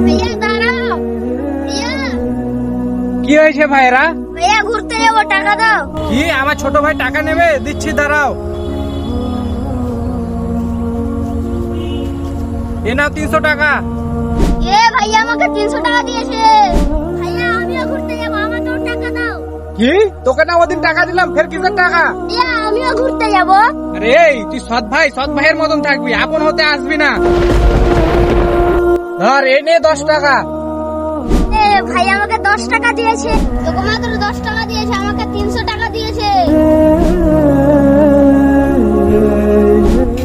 ভাইয়া দাঁড়াও। ভাইয়া কি হয়েছে ভাইরা? ভাইয়া ঘুরতে যাবো, টাকা দাও। কি আমার ছোট ভাই টাকা নেবে? দিচ্ছি, দাঁড়াও। এ নাও 300 টাকা। ভাইয়া আমাকে 300 টাকা দিয়েছে। ভাইয়া আমিও ঘুরতে যাবো, আমাকেও টাকা দাও। কি তোকে না ওদিন টাকা দিলাম, ফের কিসের টাকা? ভাইয়া আমিও ঘুরতে যাবো। আরে এই তুই সৎ ভাইয়ের মতন থাকবি, আপন হতে আসবি না। ধর এই নে 10 টাকা। ভাই আমাকে 10 টাকা দিয়েছে। তোকে মাত্র 10 টাকা দিয়েছে, আমাকে 300 টাকা দিয়েছে।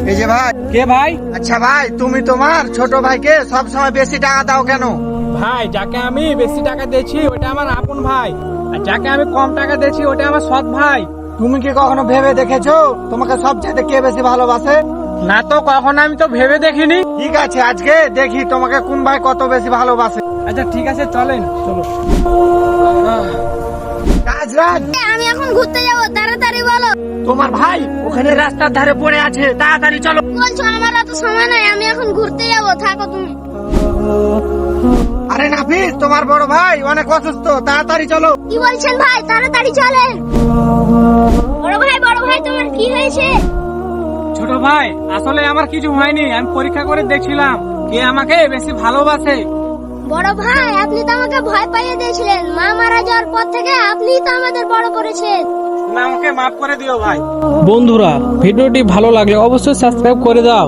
এই যে ভাই। কে ভাই? আচ্ছা ভাই, তুমি তোমার ছোট ভাইকে সব সময় বেশি টাকা দাও কেন? ভাই যাকে আমি বেশি টাকা দিয়েছি ওটা আমার আপন ভাই, আর যাকে আমি কম টাকা দিয়েছি ওটা আমার সৎ ভাই। তুমি কি কখনো ভেবে দেখেছো তোমাকে সবচেয়ে কে বেশি ভালোবাসে? না তো, কখনো আমি তো ভেবে দেখিনি। ঠিক আছে, আজকে দেখি তোমাকে কোন ভাই কত বেশি ভালোবাসে। আচ্ছা ঠিক আছে, চলেন। চলো। রাজ, আমি এখন ঘুরতে যাবো, তাড়াতাড়ি বলো। তোমার ভাই ওখানে রাস্তার ধারে পড়ে আছে, তাড়াতাড়ি চলো। কি বলছো? আমার এত সময় নাই, আমি এখন ঘুরতে যাবো, থাকো তুমি। আরে নাফিস, তোমার বড় ভাই অনেক অসুস্থ, তাড়াতাড়ি চলো। কি বলছেন ভাই? তাড়াতাড়ি চলেন। বড় ভাই তোমার কি হয়েছে? ছোট ভাই, আসলে আমার কিছু হয়নি, আমি পরীক্ষা করে দেখছিলাম কে আমাকে বেশি ভালোবাসে। বড় ভাই আপনি তো আমাকে ভয় পাইয়ে দিয়েছিলেন, মা মারা যাওয়ার পর থেকে আপনিই তো আমাদের বড় করেছেন। তুমি আমাকে মাফ করে দিও ভাই। বন্ধুরা, ভিডিওটি ভালো লাগলে অবশ্যই সাবস্ক্রাইব করে দাও।